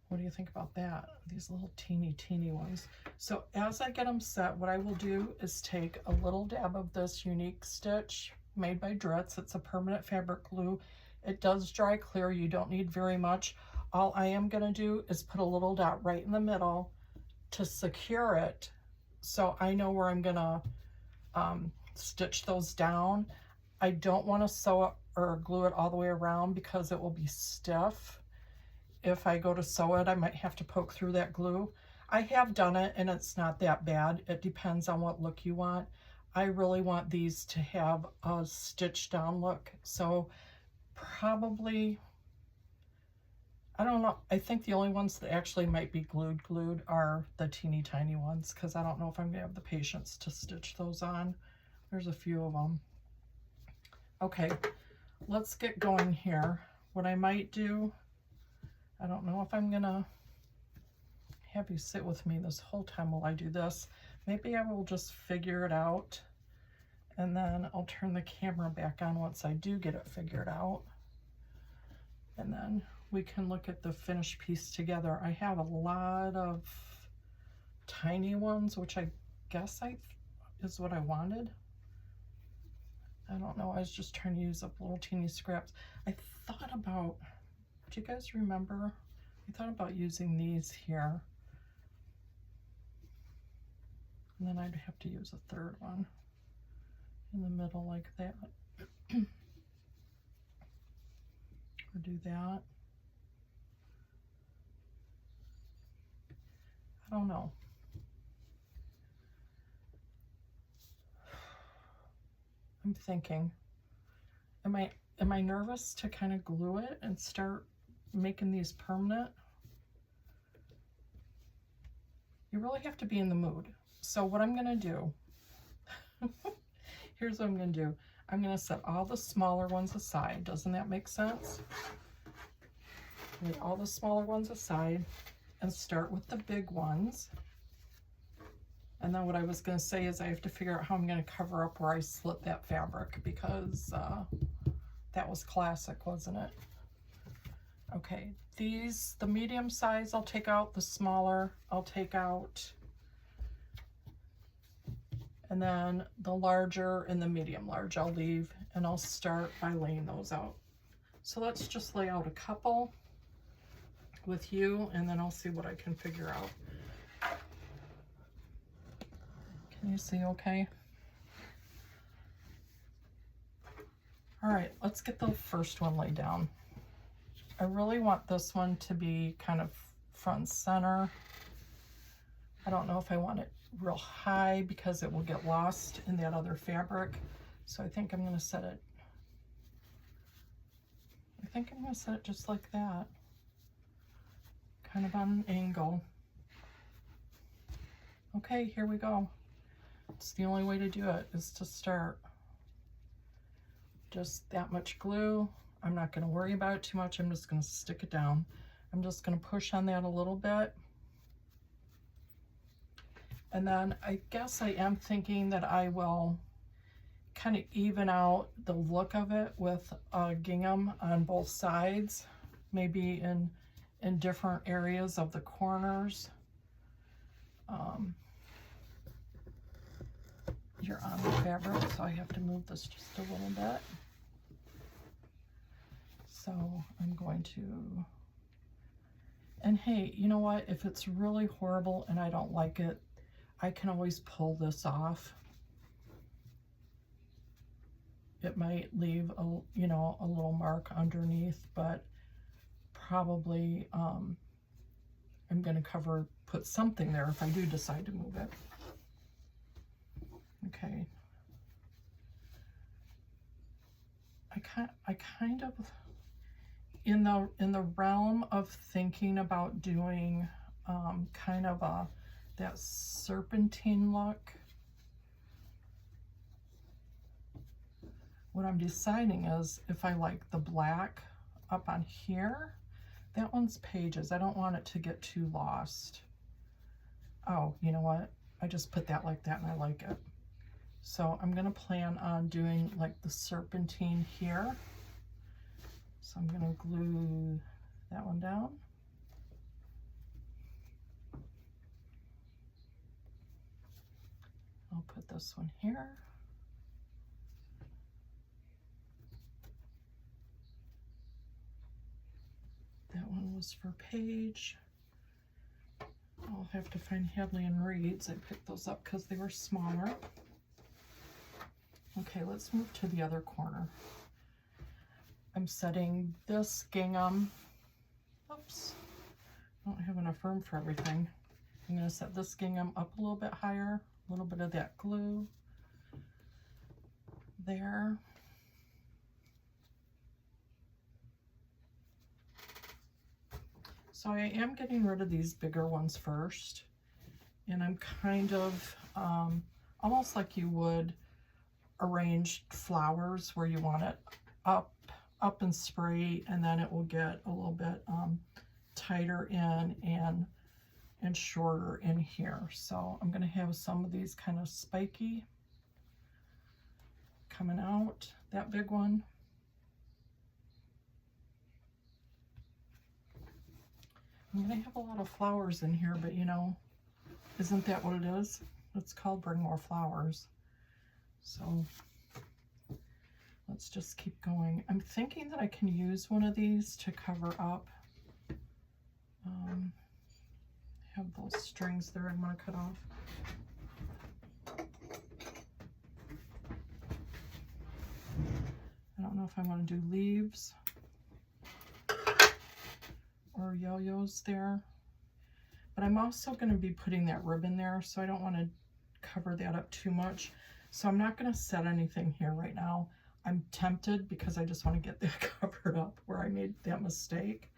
What do you think about that? These little teeny ones. So as I get them set, what I will do is take a little dab of this unique stitch made by Dritz. It's a permanent fabric glue. It does dry clear. You don't need very much. All I am going to do is put a little dot right in the middle to secure it, so I know where I'm going to stitch those down. I don't want to sew it or glue it all the way around because it will be stiff. If I go to sew it, I might have to poke through that glue. I have done it and it's not that bad. It depends on what look you want. I really want these to have a stitched down look. So probably I don't know. I think the only ones that actually might be glued are the teeny tiny ones, because I don't know if I'm going to have the patience to stitch those on. There's a few of them. Okay, let's get going here. What I might do, I don't know if I'm going to have you sit with me this whole time while I do this. Maybe I will just figure it out, and then I'll turn the camera back on once I do get it figured out. And then we can look at the finished piece together. I have a lot of tiny ones, which I guess is what I wanted. I don't know, I was just trying to use up little teeny scraps. I thought about, do you guys remember? I thought about using these here. And then I'd have to use a third one in the middle like that. Or do that. I don't know. I'm thinking, am I nervous to kind of glue it and start making these permanent? You really have to be in the mood. So what I'm gonna do, here's what I'm gonna do. I'm gonna set all the smaller ones aside. Doesn't that make sense? Lay all the smaller ones aside and start with the big ones. And then what I was going to say is I have to figure out how I'm going to cover up where I slit that fabric, because that was classic, wasn't it? Okay, the medium size I'll take out, the smaller I'll take out, and then the larger and the medium large I'll leave, and I'll start by laying those out. So let's just lay out a couple with you, and then I'll see what I can figure out. Can you see okay? All right, let's get the first one laid down. I really want this one to be kind of front and center. I don't know if I want it real high because it will get lost in that other fabric. So I think I'm going to set it, just like that, kind of on an angle. Okay, here we go. It's the only way to do it, is to start. Just that much glue. I'm not going to worry about it too much. I'm just going to stick it down. I'm just going to push on that a little bit. And then I guess I am thinking that I will kind of even out the look of it with gingham on both sides, maybe in different areas of the corners. You're on the fabric, so I have to move this just a little bit. So I'm going to, and hey, you know what? If it's really horrible and I don't like it, I can always pull this off. It might leave a little mark underneath, but probably I'm going to put something there if I do decide to move it. Okay. I kind of, in the realm of thinking about doing kind of that serpentine look, what I'm deciding is if I like the black up on here. That one's pages. I don't want it to get too lost. Oh, you know what? I just put that like that and I like it. So I'm going to plan on doing like the serpentine here. So I'm going to glue that one down. I'll put this one here. That one was for page. I'll have to find Hadley and Reed's. I picked those up because they were smaller. Okay, let's move to the other corner. I'm setting this gingham. Oops, I don't have enough room for everything. I'm going to set this gingham up a little bit higher, a little bit of that glue there. So I am getting rid of these bigger ones first. And I'm kind of almost like you would arrange flowers where you want it up and spray, and then it will get a little bit tighter in and shorter in here. So I'm going to have some of these kind of spiky coming out, that big one. I'm going to have a lot of flowers in here, but you know, isn't that what it is? It's called Bring More Flowers. So let's just keep going. I'm thinking that I can use one of these to cover up. Have those strings there I'm going to cut off. I don't know if I want to do leaves or yo-yos there. But I'm also going to be putting that ribbon there, so I don't want to cover that up too much. So I'm not going to set anything here right now. I'm tempted because I just want to get that covered up where I made that mistake.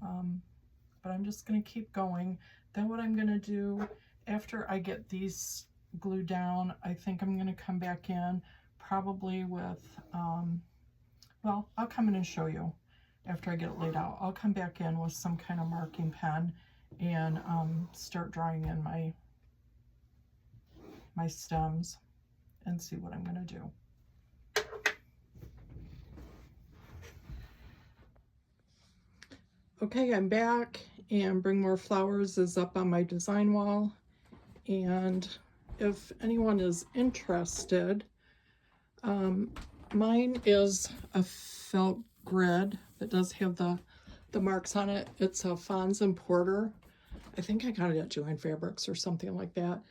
But I'm just going to keep going. Then what I'm going to do after I get these glued down, I think I'm going to come back in probably with, well, I'll come in and show you after I get it laid out. I'll come back in with some kind of marking pen and start drawing in my stems and see what I'm going to do. Okay, I'm back, and Bring More Flowers is up on my design wall. And if anyone is interested, mine is a felt grid that does have the marks on it. It's a Fons and Porter. I think I got it at Joanne Fabrics or something like that.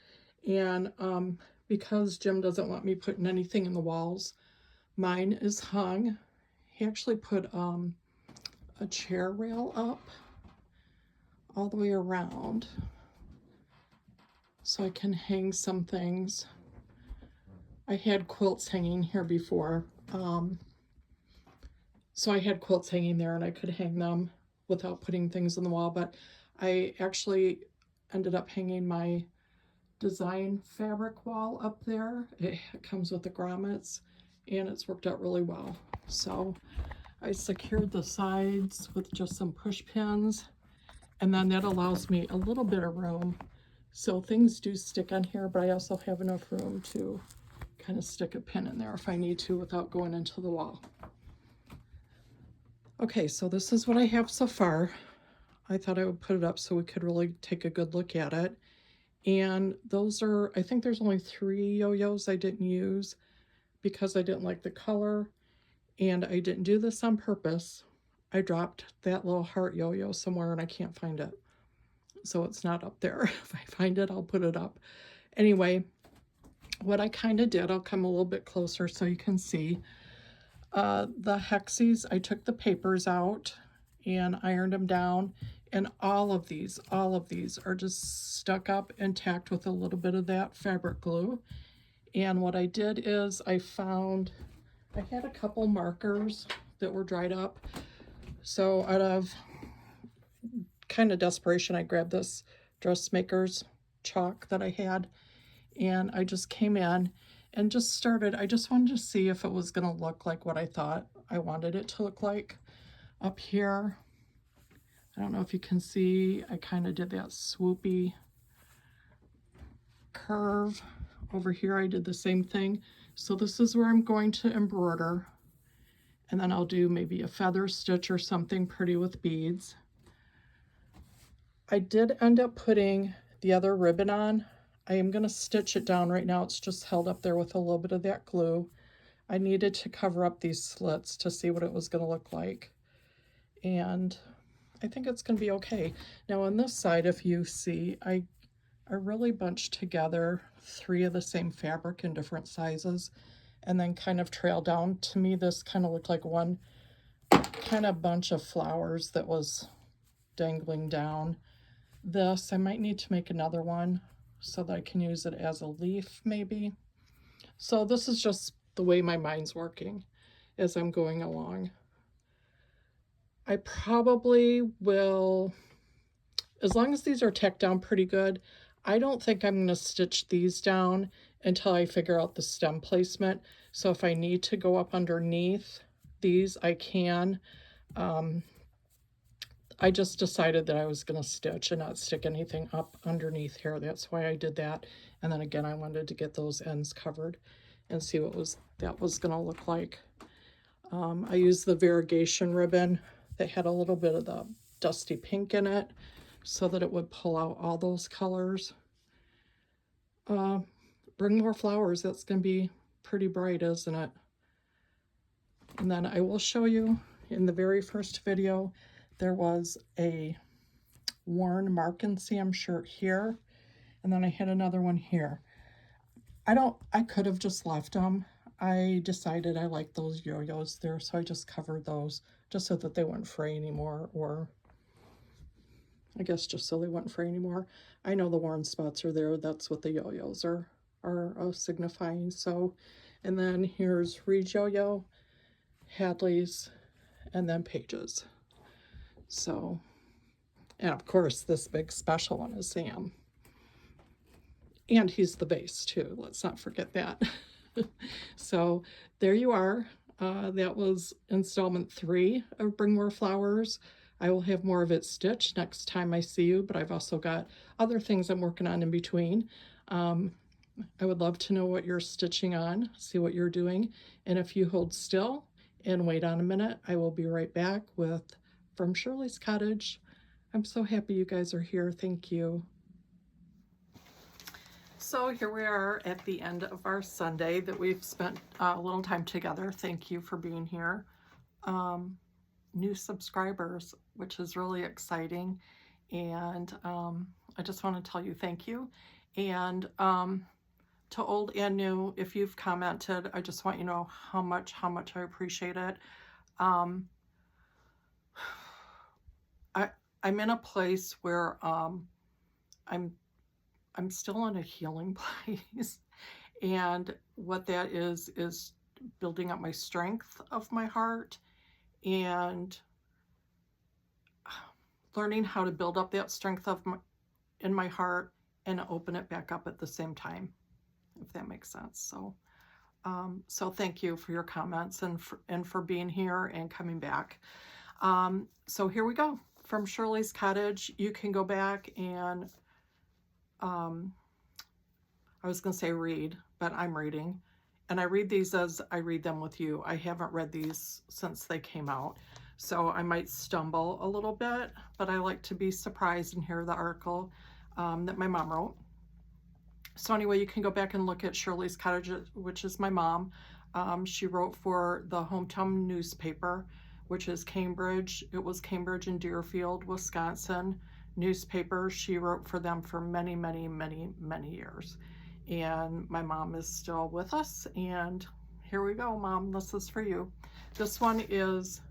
And because Jim doesn't want me putting anything in the walls, mine is hung. He actually put a chair rail up all the way around so I can hang some things. I had quilts hanging here before. So I had quilts hanging there and I could hang them without putting things in the wall, but I actually ended up hanging my design fabric wall up there. It comes with the grommets and it's worked out really well. So I secured the sides with just some push pins, and then that allows me a little bit of room. So things do stick on here, but I also have enough room to kind of stick a pin in there if I need to without going into the wall. Okay, so this is what I have so far. I thought I would put it up so we could really take a good look at it. And those are, I think there's only 3 yo-yos I didn't use because I didn't like the color, and I didn't do this on purpose. I dropped that little heart yo-yo somewhere and I can't find it. So it's not up there. If I find it, I'll put it up. Anyway, what I kind of did, I'll come a little bit closer so you can see. The hexies, I took the papers out and ironed them down, and all of these are just stuck up and tacked with a little bit of that fabric glue. And what I did is I had a couple markers that were dried up, so out of kind of desperation I grabbed this dressmaker's chalk that I had, and I just came in and just started. I just wanted to see if it was going to look like what I thought I wanted it to look like. Up here, I don't know if you can see, I kind of did that swoopy curve. Over here I did the same thing. So this is where I'm going to embroider, and then I'll do maybe a feather stitch or something pretty with beads. I did end up putting the other ribbon on. I am going to stitch it down right now. It's just held up there with a little bit of that glue. I needed to cover up these slits to see what it was going to look like. And I think it's going to be okay. Now on this side, if you see, I really bunched together 3 of the same fabric in different sizes and then kind of trailed down. To me, this kind of looked like one kind of bunch of flowers that was dangling down. This, I might need to make another one so that I can use it as a leaf maybe. So this is just the way my mind's working as I'm going along. I probably will as long as these are tacked down pretty good, I don't think I'm going to stitch these down until I figure out the stem placement. So if I need to go up underneath these, I can. I just decided that I was going to stitch and not stick anything up underneath here. That's why I did that. And then again, I wanted to get those ends covered and see what that was going to look like. I used the variegation ribbon that had a little bit of the dusty pink in it so that it would pull out all those colors. Bring more flowers. That's going to be pretty bright, isn't it? And then I will show you in the very first video, there was a worn Mark and Sam shirt here, and then I had another one here. I could have just left them. I decided I like those yo-yos there, so I just covered those just so that they wouldn't fray anymore, or I guess just so they wouldn't fray anymore. I know the worn spots are there. That's what the yo-yos are signifying. So, and then here's Reed yo-yo, Hadley's, and then Paige's. So, and of course, this big special one is Sam. And he's the base too. Let's not forget that. So there you are. That was installment 3 of Bring More Flowers. I will have more of it stitched next time I see you, but I've also got other things I'm working on in between. I would love to know what you're stitching on, see what you're doing. And if you hold still and wait on a minute, I will be right back with From Shirley's Cottage. I'm so happy you guys are here. Thank you. So here we are at the end of our Sunday that we've spent a little time together. Thank you for being here. New subscribers, which is really exciting. And I just want to tell you thank you. And to old and new, if you've commented, I just want you to know how much I appreciate it. I'm in a place where I'm still in a healing place, and what that is building up my strength of my heart and learning how to build up that strength in my heart and open it back up at the same time, if that makes sense. So so thank you for your comments and for being here and coming back. So here we go. From Shirley's Cottage, you can go back and I was going to say read, but I'm reading. And I read these as I read them with you. I haven't read these since they came out. So I might stumble a little bit, but I like to be surprised and hear the article that my mom wrote. So anyway, you can go back and look at Shirley's Cottage, which is my mom. She wrote for the hometown newspaper, which is Cambridge. It was Cambridge and Deerfield, Wisconsin newspaper. She wrote for them for many, many, many, many years. And my mom is still with us. And here we go, Mom. This is for you. This one is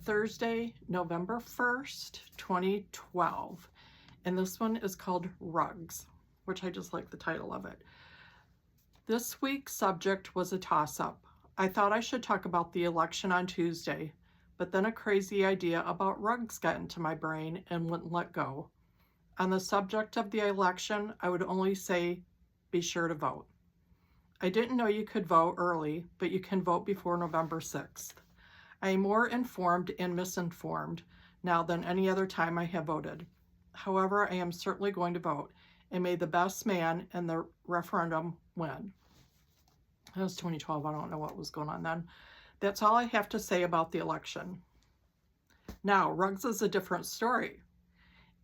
Thursday, November 1st, 2012. And this one is called Rugs, which I just like the title of it. This week's subject was a toss-up. I thought I should talk about the election on Tuesday, but then a crazy idea about rugs got into my brain and wouldn't let go. On the subject of the election, I would only say, be sure to vote. I didn't know you could vote early, but you can vote before November 6th. I am more informed and misinformed now than any other time I have voted. However, I am certainly going to vote, and may the best man in the referendum win. That was 2012. I don't know what was going on then. That's all I have to say about the election. Now, rugs is a different story.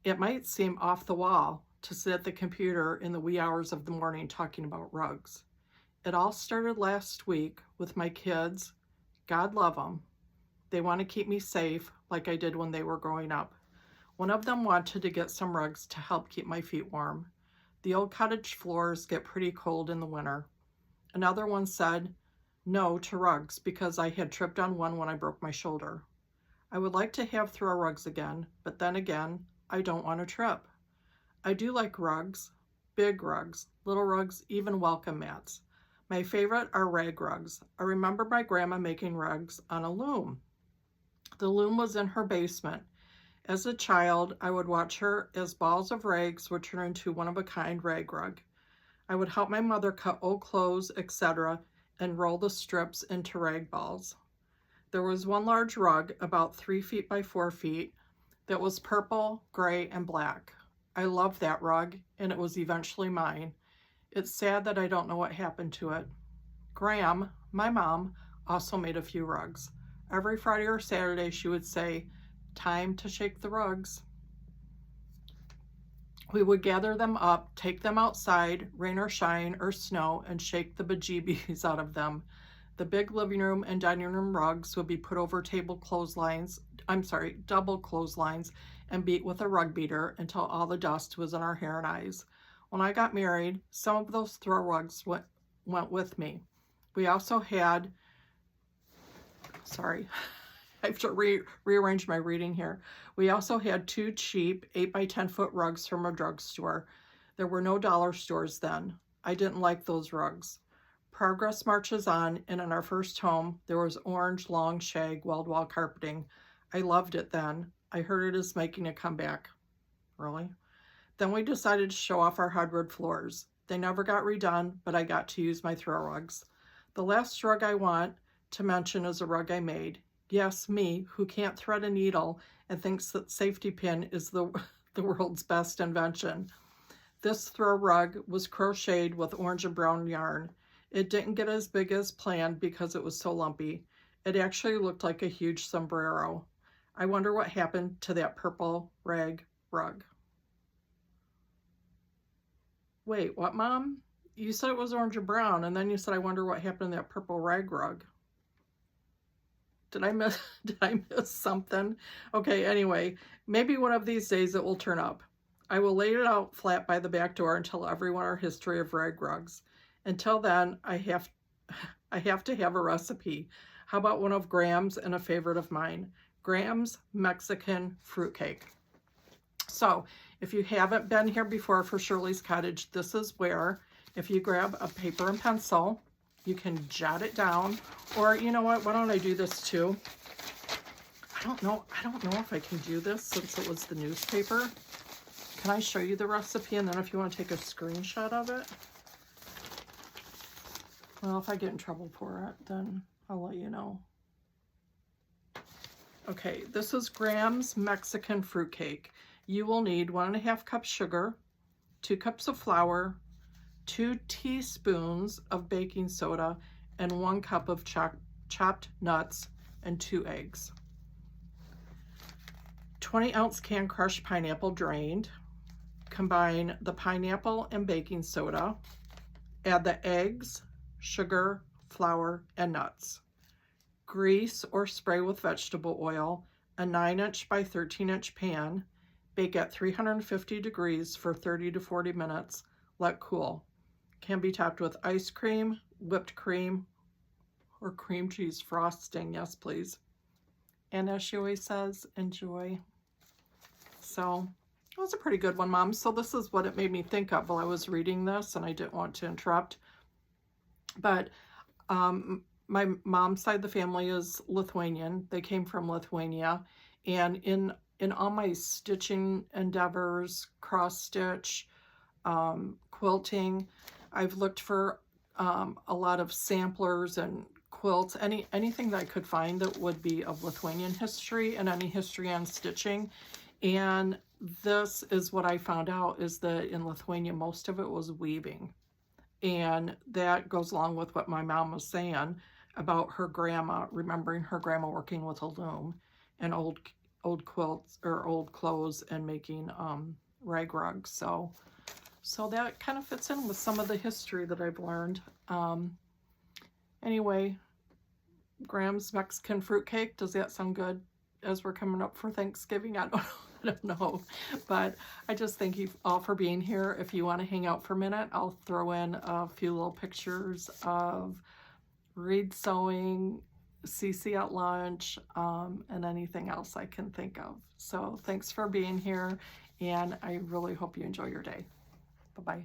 It might seem off the wall to sit at the computer in the wee hours of the morning talking about rugs. It all started last week with my kids. God love them. They want to keep me safe like I did when they were growing up. One of them wanted to get some rugs to help keep my feet warm. The old cottage floors get pretty cold in the winter. Another one said no to rugs because I had tripped on one when I broke my shoulder. I would like to have throw rugs again, but then again, I don't want to trip. I do like rugs, big rugs, little rugs, even welcome mats. My favorite are rag rugs. I remember my grandma making rugs on a loom. The loom was in her basement. As a child, I would watch her as balls of rags would turn into one-of-a-kind rag rug. I would help my mother cut old clothes, etc., and roll the strips into rag balls. There was one large rug, about 3 feet by 4 feet, that was purple, gray, and black. I loved that rug, and it was eventually mine. It's sad that I don't know what happened to it. Graham, my mom, also made a few rugs. Every Friday or Saturday, she would say, "Time to shake the rugs." We would gather them up, take them outside, rain or shine or snow, and shake the bejeebies out of them. The big living room and dining room rugs would be put over double clotheslines, and beat with a rug beater until all the dust was in our hair and eyes. When I got married, some of those throw rugs went with me. We also had, I have to rearrange my reading here. We also had 2 cheap 8 by 10 foot rugs from a drugstore. There were no dollar stores then. I didn't like those rugs. Progress marches on, and in our first home, there was orange long shag walled wall carpeting. I loved it then. I heard it is making a comeback. Really? Then we decided to show off our hardwood floors. They never got redone, but I got to use my throw rugs. The last rug I want to mention is a rug I made. Yes, me, who can't thread a needle and thinks that safety pin is the world's best invention. This throw rug was crocheted with orange and brown yarn. It didn't get as big as planned because it was so lumpy. It actually looked like a huge sombrero. I wonder what happened to that purple rag rug. Wait, what, Mom? You said it was orange and brown, and then you said, I wonder what happened to that purple rag rug. Did I miss something? Okay, anyway, maybe one of these days it will turn up. I will lay it out flat by the back door and tell everyone our history of rag rugs. Until then, I have to have a recipe. How about one of Graham's and a favorite of mine? Graham's Mexican fruitcake. So if you haven't been here before for Shirley's Cottage, this is where, if you grab a paper and pencil, you can jot it down. Or you know what, why don't I do this too? I don't know if I can do this since it was the newspaper. Can I show you the recipe, and then if you want to take a screenshot of it? Well, if I get in trouble for it, then I'll let you know. Okay, this is Graham's Mexican fruitcake. You will need 1.5 cups sugar, 2 cups of flour, 2 teaspoons of baking soda, and 1 cup of chopped nuts, and 2 eggs. 20-ounce can crushed pineapple drained. Combine the pineapple and baking soda. Add the eggs, sugar, flour, and nuts. Grease or spray with vegetable oil a 9-inch by 13-inch pan. Bake at 350 degrees for 30 to 40 minutes. Let cool. Can be topped with ice cream, whipped cream, or cream cheese frosting. Yes, please. And as she always says, enjoy. So it was a pretty good one, Mom. So this is what it made me think of while I was reading this, and I didn't want to interrupt. But my mom's side of the family is Lithuanian. They came from Lithuania. And in all my stitching endeavors, cross stitch, quilting, I've looked for a lot of samplers and quilts, anything that I could find that would be of Lithuanian history and any history on stitching. And this is what I found out, is that in Lithuania, most of it was weaving. And that goes along with what my mom was saying about her grandma, remembering her grandma working with a loom and old quilts or old clothes and making rag rugs. So that kind of fits in with some of the history that I've learned. Anyway, Graham's Mexican fruitcake, does that sound good as we're coming up for Thanksgiving? I don't know, but I just thank you all for being here. If you want to hang out for a minute, I'll throw in a few little pictures of Reed sewing, Cece at lunch, and anything else I can think of. So thanks for being here, and I really hope you enjoy your day. Bye-bye.